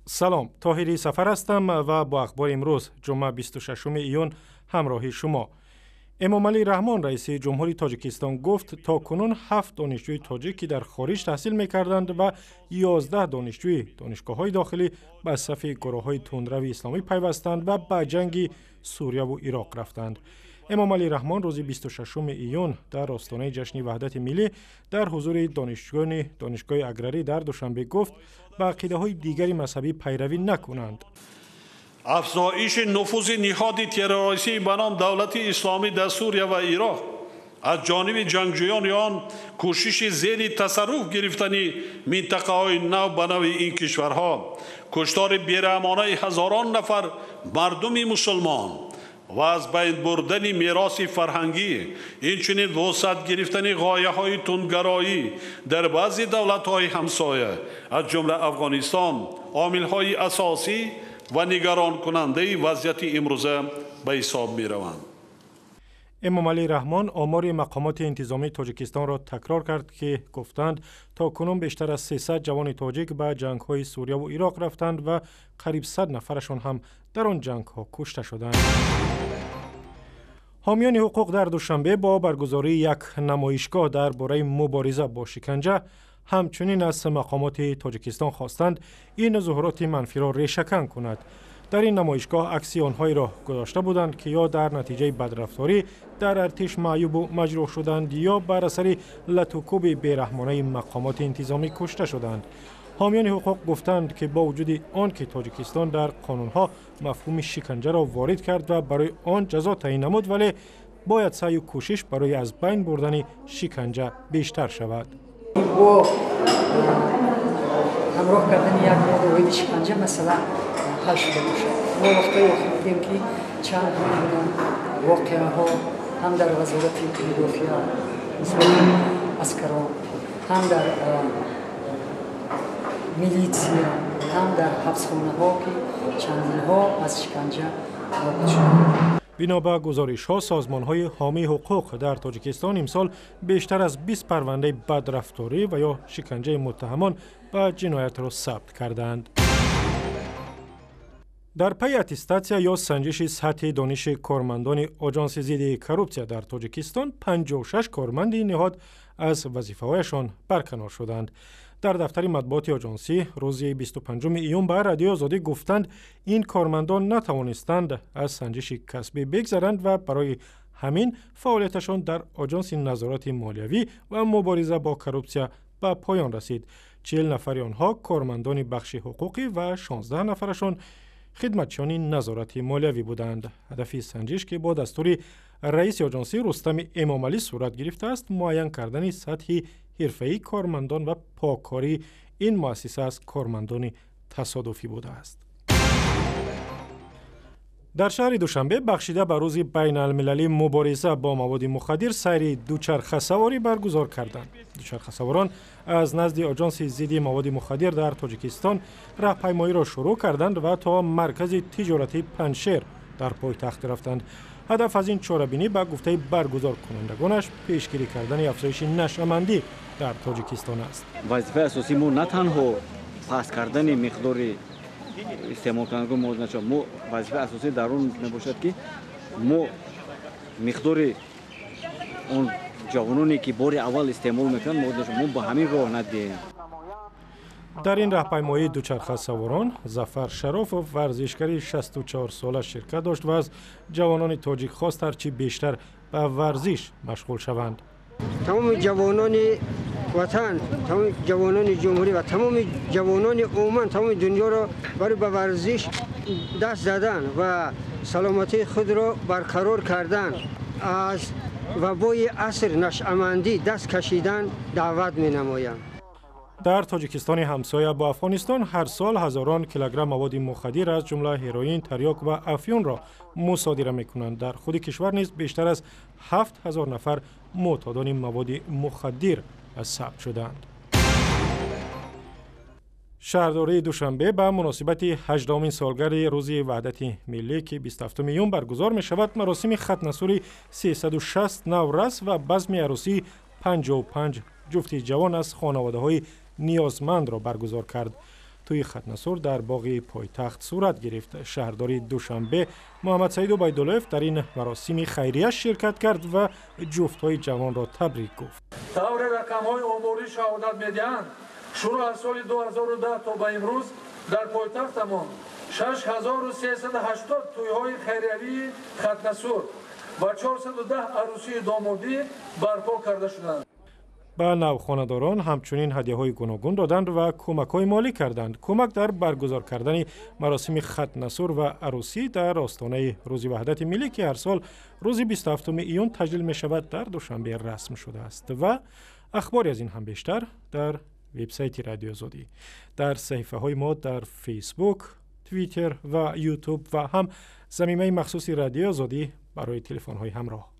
سلام، طاهری سفر هستم و با اخبار امروز جمعه 26 ایون همراه شما. امام علی رحمان رئیس جمهوری تاجیکستان گفت تا کنون 7 دانشجوی تاجیک که در خارج تحصیل می‌کردند و 11 دانشجوی دانشگاه‌های داخلی به صف گروه‌های تندروی اسلامی پیوستند و به جنگ سوریاوو ایراق رفتند. امام علی رحمان روز 26 ایون در آستانه جشن وحدت ملی در حضور دانشجویان دانشگاه اگراری در دوشنبه گفت به عقیده‌های دیگری مذهبی پیروی نکنند. افزایش نفوذ نهاد تروریستی به نام دولت اسلامی در سوریه و عراق از جانب جنگجویان آن کوشش زیر تصرف گرفتن منطقه‌های نو به نو این کشورها، کشتار بیرحمانه هزاران نفر مردم مسلمان و از بین بردن میراث فرهنگی، اینچنین وسعت گرفتن غایه‌های تندگرایی در بعضی دولت‌های همسایه از جمله افغانستان عامل‌های اساسی و نگران کننده وضعیت امروزه به حساب می روند. امام علی رحمان آمار مقامات انتظامی تاجیکستان را تکرار کرد که گفتند تا کنون بیشتر از 300 جوان تاجیک به جنگ‌های سوریه و عراق رفتند و قریب 100 نفرشان هم در آن جنگ‌ها کشته شدند. حامیان حقوق در دوشنبه با برگزاری یک نمایشگاه درباره مبارزه با شکنجه همچنین از مقامات تاجیکستان خواستند این ظهورات منفی را ریشه‌کن کند. در این نمایشگاه عکس آنهایی را گذاشته بودند که یا در نتیجه بدرفتاری در ارتش معیوب و مجروح شدند یا بر اثر لطوکوب بیرحمانه مقامات انتظامی کشته شدند. حامیان حقوق گفتند که با وجود آن که تاجیکستان در قانونها مفهوم شکنجه را وارد کرد و برای آن جزا تعیین نمود، ولی باید سعی و کوشش برای از بین بردن شکنجه بیشتر شود. با همراه کردن یک موضوع شکنجه مثلا حل شده باشد. ما وقتی دیدیم که چند واقعه ها هم در وزارت مدافع نسبت عسکران، هم در میلیسیا، هم در حبسخانه ها که چندین ها از شکنجه نابود شدند. بنا به گزارش‌ها سازمان‌های حامی حقوق در تاجیکستان امسال بیشتر از 20 پرونده بدرفتاری و یا شکنجه متهمان به جنایت را ثبت کردند. در پی اتستاسیا یا سنجش سطح دانش کارمندان آژانس ضد کورپسیا در تاجیکستان 56 کارمند نهاد از وظیفه‌هایشان برکنار شدند. در دفتر مطبوعات آژانسی روز 25 ایون به رادیو آزادی گفتند این کارمندان نتوانستند از سنجش کسبی بگذرند و برای همین فعالیتشان در آژانس نظارت مالیوی و مبارزه با کورپسیا به پایان رسید. 40 نفر آنها کارمندان بخش حقوقی و 16 نفرشان خدمتچیان نظارت مالیوی بودند. هدف سنجش که با دستور رئیس آژانسی رستم امامعلی صورت گرفته است، معین کردن سطح حرفه‌ای کارمندان و پاککاری این مؤسسه از کارمندان تصادفی بوده است. در شهر دوشنبه بخشیده به روز بین المللی مبارزه با مواد مخدر سیری دучархасаворӣ برگزار کردند. دучархасаворон از نزد آژانس ضد مواد مخدر در تاجیکستان راهپیمایی را شروع کردند و تا مرکز تجارتی پنشیر در پایتخت رفتند. هدف از این چاره‌بینی به گفته برگزار کنندگانش پیشگیری کردن افزایش نشأه‌مندی در تاجیکستان است. وظیفه اساسی ما نه تنها پس کردن مقدار استعمال کننده مواد نشد، ما وظیفه اساسی در اون میباشد که ما مقدار اون جوانانی که بار اول استعمال میکنن مواد نشد ما با همین راه ندهیم. در این راهپیمایی دучархасаворон ظفر شرف و ورزشکاری 64 ساله شرکت داشت و از جوانان تاجیک خواست هرچی بیشتر به ورزش مشغول شوند. تمام جوانان وطن، تمام جوانان جمهوری و تمام جوانان عموما تمام دنیا را برای به ورزش دست زدن و سلامتی خود را برقرار کردن، از وبای عصر نشأه‌مندی دست کشیدن دعوت می‌نمایند. در تاجیکستان همسایه با افغانستان هر سال هزاران کیلوگرم مواد مخدر از جمله هروئین، تریاک و افیون را مصادره می‌کنند. در خود کشور نیز بیشتر از 7000 نفر معتادان مواد مخدر ثبت شدند. شهرداری دوشنبه به مناسبت 18مین سالگرد روز وحدت ملی که 27 ایون برگزار می شود مراسم ختنه‌سوری 360 نورس و بزم عروسی 55 جفت جوان از خانواده‌های نیازمند را برگزار کرد. توی ختنسور در باغ پایتخت صورت گرفت. شهردار دوشنبه محمد سعید عبیداللهیف در این مراسم خیریه شرکت کرد و جفت‌های جوان را تبریک گفت. طور رقم‌های آماری شهادت می‌دهند شروع از سال 2010 تا به امروز در پایتختمان 6380 توی‌های خیریوی ختنسور و 410 عروسی دامادی برپا کرده شدند. به نوخانه‌داران همچنین هدیه‌های گوناگون دادند و کمک‌های مالی کردند. کمک در برگزار کردن مراسم ختنسور و عروسی در آستانه روزی وحدت ملی که هر سال روز 27 ایون تجلیل می‌شود در دوشنبه رسم شده است. و اخباری از این هم بیشتر در وبسایت رادیو آزادی، در صفحه‌های ما در فیسبوک، توییتر و یوتیوب و هم زمینه مخصوص رادیو آزادی برای تلفن‌های همراه.